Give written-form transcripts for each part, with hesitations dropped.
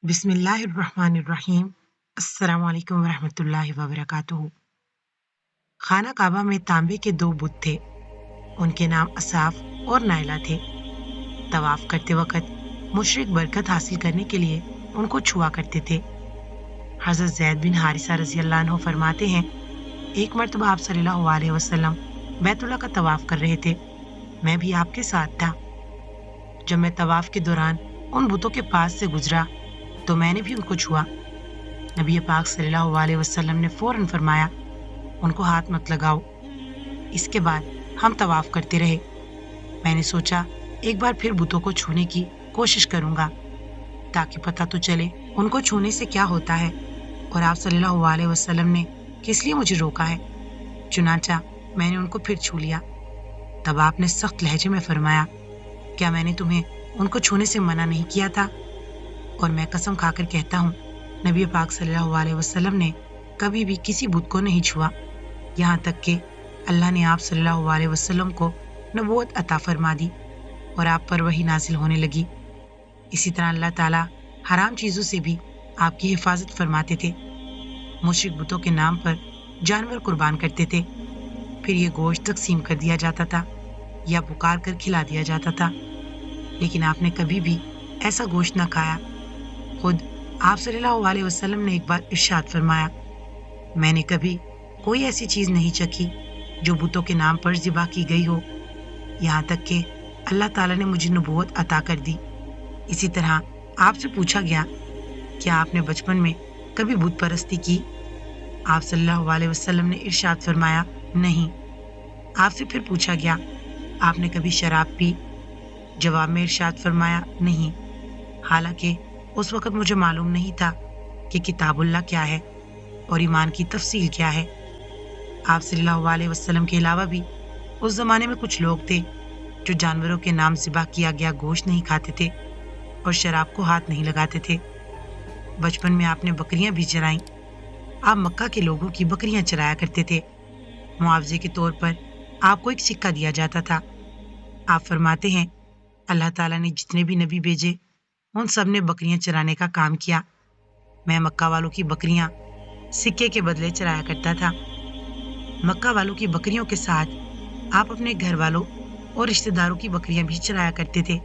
बिस्मिल्लाहिर्रहमानिर्रहीम। अस्सलाम वालेकुम वरहमतुल्लाहि वबरकातुहू। खाना काबा में तांबे के दो बुत थे। उनके नाम असाफ और नायला थे। तवाफ करते वक्त मुशरिक बरकत हासिल करने के लिए उनको छुआ करते थे। हजरत जैद बिन हारिसा रजी अल्लाह अन्हु फरमाते हैं, एक मर्तबा आप सल्लल्लाहु अलैहि वसल्लम बैतुल्लाह का तवाफ कर रहे थे। मैं भी आपके साथ था। जब मैं तवाफ के दौरान उन बुतों के पास से गुजरा तो मैंने भी उनको छुआ। नबी पाक सल्लल्लाहु अलैहि वसल्लम ने फौरन फरमाया, उनको हाथ मत लगाओ। इसके बाद हम तवाफ करते रहे। मैंने सोचा एक बार फिर बुतों को छूने की कोशिश करूंगा ताकि पता तो चले उनको छूने से क्या होता है और आप सल्लल्लाहु अलैहि वसल्लम ने किस लिए मुझे रोका है। चुनांचा मैंने उनको फिर छू लिया। तब आपने सख्त लहजे में फरमाया, क्या मैंने तुम्हें उनको छूने से मना नहीं किया था? और मैं कसम खाकर कहता हूँ, नबी पाक सल्लल्लाहु अलैहि वसल्लम ने कभी भी किसी बुत को नहीं छुआ, यहाँ तक कि अल्लाह ने आप सल्लल्लाहु अलैहि वसल्लम को नबूवत अता फरमा दी और आप पर वही नाजिल होने लगी। इसी तरह अल्लाह ताला हराम चीज़ों से भी आपकी हिफाजत फरमाते थे। मुशरिक बुतों के नाम पर जानवर कुर्बान करते थे, फिर ये गोश्त तकसीम कर दिया जाता था या पुकार कर खिला दिया जाता था, लेकिन आपने कभी भी ऐसा गोश्त न खाया। खुद आप सल्लल्लाहु अलैहि वसल्लम ने एक बार इरशाद फरमाया, मैंने कभी कोई ऐसी चीज़ नहीं चखी जो बुतों के नाम पर ज़िबा की गई हो, यहाँ तक कि अल्लाह ताला ने मुझे नबूवत अता कर दी। इसी तरह आपसे पूछा गया, क्या आपने बचपन में कभी बुत परस्ती की? आप सल्लल्लाहु अलैहि वसल्लम ने इरशाद फरमाया, नहीं। आपसे फिर पूछा गया, आपने कभी शराब पी? जवाब में इरशाद फरमाया, नहीं। हालांकि उस वक्त मुझे मालूम नहीं था कि किताबुल्लाह क्या है और ईमान की तफसील क्या है। आप सल्लल्लाहु अलैहि वसल्लम के अलावा भी उस जमाने में कुछ लोग थे जो जानवरों के नाम ज़िबा किया गया गोश्त नहीं खाते थे और शराब को हाथ नहीं लगाते थे। बचपन में आपने बकरियां भी चराईं। आप मक्का के लोगों की बकरियां चराया करते थे। मुआवजे के तौर पर आपको एक सिक्का दिया जाता था। आप फरमाते हैं, अल्लाह ताला ने जितने भी नबी भेजे उन सब ने बकरियां चराने का काम किया। मैं मक्का वालों की बकरियां सिक्के के बदले चराया करता था। मक्का वालों की बकरियों के साथ आप अपने घर वालों और रिश्तेदारों की बकरियां भी चराया करते थे।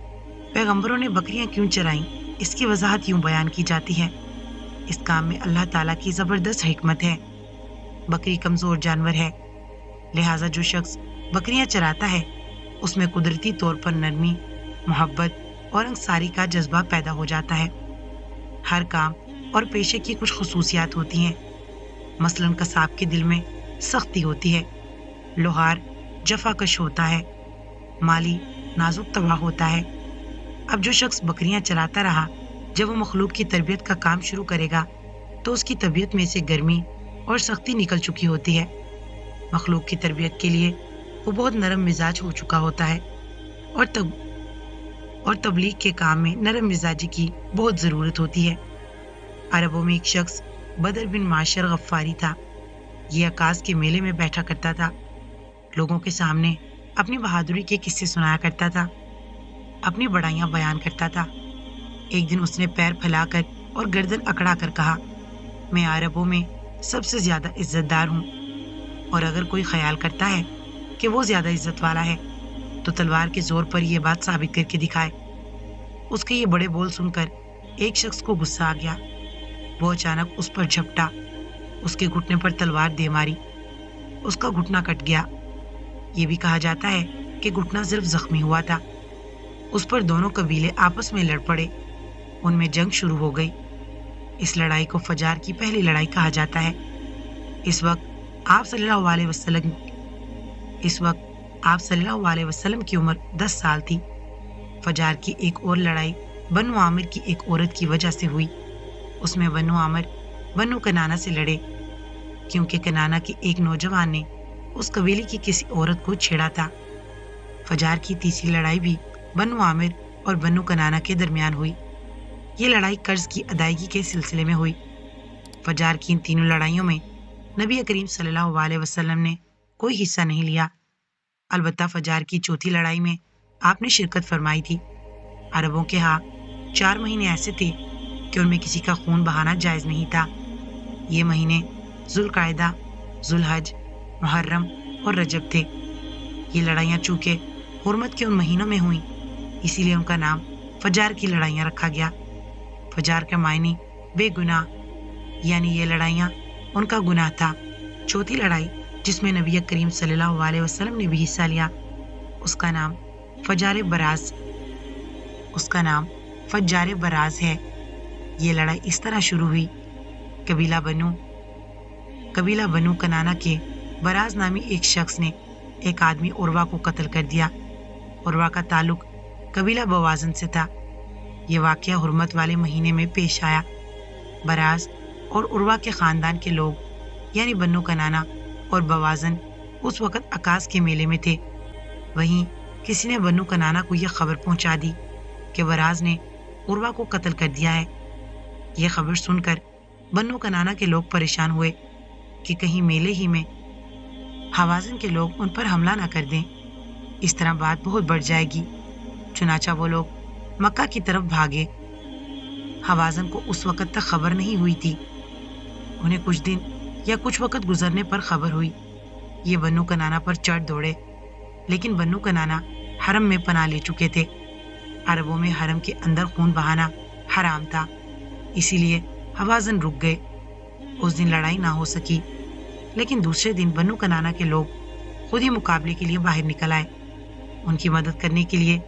पैगंबरों ने बकरियां क्यों चराईं, इसकी वजाहत यूं बयान की जाती है, इस काम में अल्लाह ताला की जबरदस्त हिकमत है। बकरी कमजोर जानवर है, लिहाजा जो शख्स बकरियां चराता है उसमें कुदरती तौर पर नरमी, मोहब्बत और अंसारी का जज्बा पैदा हो जाता है। हर काम और पेशे की कुछ खुसूसियात होती हैं। मसलन कसाब के दिल में सख्ती होती है, लोहार जफाकश होता है, माली नाजुक तबाह होता है। अब जो शख्स बकरियां चराता रहा, जब वो मखलूक की तरबियत का काम शुरू करेगा तो उसकी तबीयत में से गर्मी और सख्ती निकल चुकी होती है। मखलूक की तरबियत के लिए वो बहुत नरम मिजाज हो चुका होता है और तबलीग के काम में नरम मिजाजी की बहुत ज़रूरत होती है। अरबों में एक शख्स बदर बिन माशर गफ्फारी था। ये अकास के मेले में बैठा करता था, लोगों के सामने अपनी बहादुरी के किस्से सुनाया करता था, अपनी बड़ाइयाँ बयान करता था। एक दिन उसने पैर फैलाकर और गर्दन अकड़ा कर कहा, मैं अरबों में सबसे ज़्यादा इज्जतदार हूँ, और अगर कोई ख्याल करता है कि वो ज़्यादा इज्जत वाला है तो तलवार के जोर पर यह बात साबित करके दिखाए। उसके ये बड़े बोल सुनकर एक शख्स को गुस्सा आ गया। वो अचानक उस पर झपटा, उसके घुटने पर तलवार दे मारी। उसका घुटना कट गया। ये भी कहा जाता है कि घुटना सिर्फ जख्मी हुआ था। उस पर दोनों कबीले आपस में लड़ पड़े। उनमें जंग शुरू हो गई। इस लड़ाई को फजार की पहली लड़ाई कहा जाता है। इस वक्त आप सल्लल्लाहु अलैहि वसल्लम की उम्र 10 साल थी। फजार की एक और लड़ाई बनु आमिर की एक औरत की वजह से हुई। उसमें बनु आमिर बनु कनाना से लड़े, क्योंकि कनाना के एक नौजवान ने उस कबीले की किसी औरत को छेड़ा था। फजार की तीसरी लड़ाई भी बनु आमिर और बनु कनाना के दरमियान हुई। ये लड़ाई कर्ज की अदायगी के सिलसिले में हुई। फजार की इन तीनों लड़ाइयों में नबी करीम सल्लल्लाहु अलैहि वसल्लम ने कोई हिस्सा नहीं लिया। अलबत्ता फजार की चौथी लड़ाई में आपने शिरकत फरमाई थी। अरबों के यहाँ 4 महीने ऐसे थे कि कि उनमें किसी का खून बहाना जायज़ नहीं था। ये महीने ज़ुल्क़ाइदा, ज़ुलहज, मुहर्रम और रजब थे। ये लड़ाइयाँ चूँकि हुर्मत के उन महीनों में हुई, इसीलिए उनका नाम फजार की लड़ाइयाँ रखा गया। फजार का मायने बेगुनाह, यानी ये लड़ाइयाँ उनका गुनाह था। चौथी लड़ाई जिसमें नबी करीम सल्लल्लाहु अलैहि वसल्लम ने भी हिस्सा लिया, उसका नाम फज्जार बराज है। ये लड़ाई इस तरह शुरू हुई। कबीला बनु कनाना के बराज नामी एक शख्स ने एक आदमी उर्वा को कत्ल कर दिया। उर्वा का ताल्लुक कबीला बवाजन से था। ये वाक़या हुर्मत वाले महीने में पेश आया। बराज और उर्वा के ख़ानदान के लोग यानी बन्नू कनाना और बवाजन उस वक़्त अकास के मेले में थे। वहीं किसी ने बन्नू कनाना को यह खबर पहुंचा दी कि बराज ने उर्वा को कत्ल कर दिया है। यह खबर सुनकर बन्नू कनाना के लोग परेशान हुए कि कहीं मेले ही में हवाज़िन के लोग उन पर हमला न कर दें, इस तरह बात बहुत बढ़ जाएगी। चुनाचा वो लोग मक्का की तरफ भागे। हवाज़िन को उस वक़्त तक खबर नहीं हुई थी। उन्हें कुछ दिन या कुछ वक़्त गुजरने पर खबर हुई। ये बन्नू कनाना पर चढ़ दौड़े, लेकिन बन्नू कनाना हरम में पनाह ले चुके थे। अरबों में हरम के अंदर खून बहाना हराम था, इसीलिए हवाज़िन रुक गए। उस दिन लड़ाई ना हो सकी, लेकिन दूसरे दिन बन्नू कनाना के लोग खुद ही मुकाबले के लिए बाहर निकल आए। उनकी मदद करने के लिए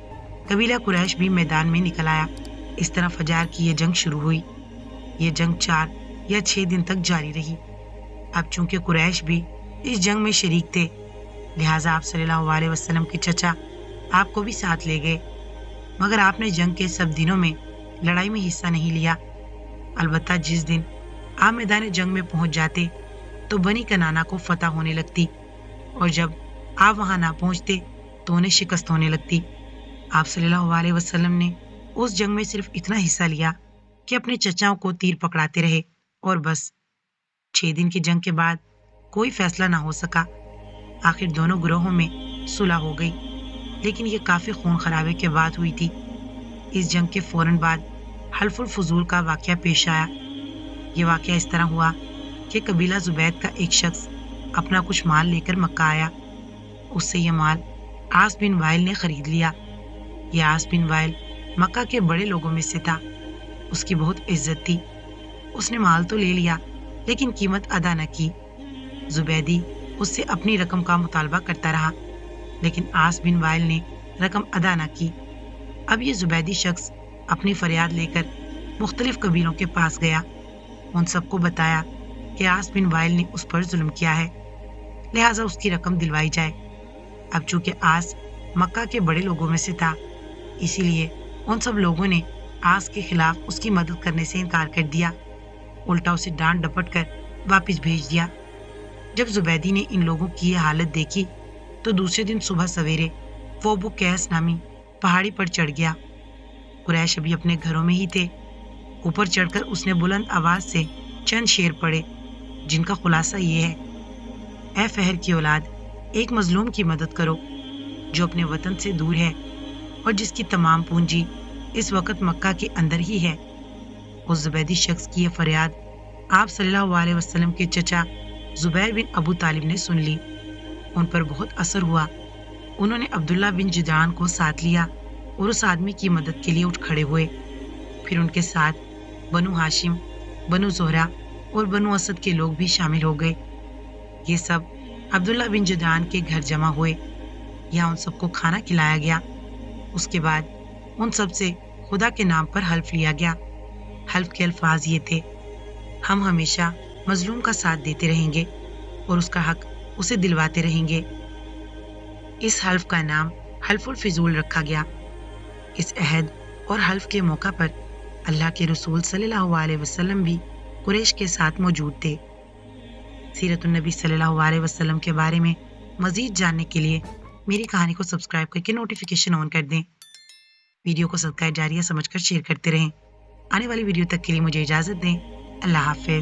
कबीला कुरैश भी मैदान में निकल आया। इस तरह फजार की ये जंग शुरू हुई। ये जंग 4 या 6 दिन तक जारी रही। अब चूंकि कुरैश भी इस जंग में शरीक थे, लिहाजा आप सल्लल्लाहु अलैहि वसल्लम के चचा आपको भी साथ ले गए, मगर आपने जंग के सब दिनों में लड़ाई में हिस्सा नहीं लिया। अलबत्ता जिस दिन आप मैदान जंग में पहुंच जाते तो बनी कनाना को फतह होने लगती, और जब आप वहां ना पहुंचते तो उन्हें शिकस्त होने लगती। आप सल्लल्लाहु अलैहि वसल्लम ने उस जंग में सिर्फ इतना हिस्सा लिया कि अपने चचाओं को तीर पकड़ाते रहे, और बस 6 दिन की जंग के बाद कोई फैसला ना हो सका। आखिर दोनों ग्रोहों में सुलह हो गई, लेकिन ये काफ़ी खून खराबे के बाद हुई थी। इस जंग के फौरन बाद हल्फुल फजूल का वाक़या पेश आया। ये वाक़या इस तरह हुआ कि कबीला जुबैद का एक शख्स अपना कुछ माल लेकर मक्का आया। उससे ये माल आस बिन वाइल ने खरीद लिया। ये आस बिन वाइल मक्का के बड़े लोगों में से था। उसकी बहुत इज्जत थी। उसने माल तो ले लिया, लेकिन कीमत अदा न की। जुबैदी उससे अपनी रकम का मुतालबा करता रहा, लेकिन आस बिन वाइल ने रकम अदा न की। अब ये जुबैदी शख्स अपनी फरियाद लेकर मुख्तलिफ कबीलों के पास गया। उन सबको बताया कि आस बिन वाइल ने उस पर जुल्म किया है, लिहाजा उसकी रकम दिलवाई जाए। अब चूंकि आस मक्का के बड़े लोगों में से था, इसीलिए उन सब लोगों ने आस के खिलाफ उसकी मदद करने से इनकार कर दिया। उल्टा उसे डांट डपट कर वापस भेज दिया। जब जुबैदी ने इन लोगों की यह हालत देखी तो दूसरे दिन सुबह सवेरे वो अबू कैस नामी पहाड़ी पर चढ़ गया। कुरैश अभी अपने घरों में ही थे। ऊपर चढ़कर उसने बुलंद आवाज से चंद शेर पढ़े, जिनका खुलासा ये है: ऐ फहर की औलाद, एक मजलूम की मदद करो जो अपने वतन से दूर है और जिसकी तमाम पूंजी इस वक्त मक्का के अंदर ही है। उस जुबैदी शख्स की यह फरियाद आप सल्लल्लाहु अलैहि वसल्लम के चचा जुबैर बिन अबू तालिब ने सुन ली। उन पर बहुत असर हुआ। उन्होंने अब्दुल्ला बिन जुदान को साथ लिया और उस आदमी की मदद के लिए उठ खड़े हुए। फिर उनके साथ बनु हाशिम, बनु ज़ोहरा और बनु असद के लोग भी शामिल हो गए। ये सब अब्दुल्ला बिन जुदान के घर जमा हुए। यहाँ उन सबको खाना खिलाया गया। उसके बाद उन सब से खुदा के नाम पर हल्फ लिया गया। हल्फ के अल्फाज ये थे: हम हमेशा मजलूम का साथ देते रहेंगे और उसका हक उसे दिलवाते रहेंगे। इस हल्फ का नाम हल्फुल फिजूल रखा गया। इस अहद और हल्फ के मौका पर अल्लाह के रसूल सल्लल्लाहु अलैहि वसल्लम भी कुरैश के साथ मौजूद थे। सीरतुन नबी सल्लल्लाहु अलैहि वसल्लम के बारे में मजीद जानने के लिए मेरी कहानी को सब्सक्राइब करके नोटिफिकेशन ऑन कर दें। वीडियो को सदका जारिया समझकर शेयर करते रहें। आने वाली वीडियो तक के लिए मुझे इजाज़त दें। अल्लाह हाफिज।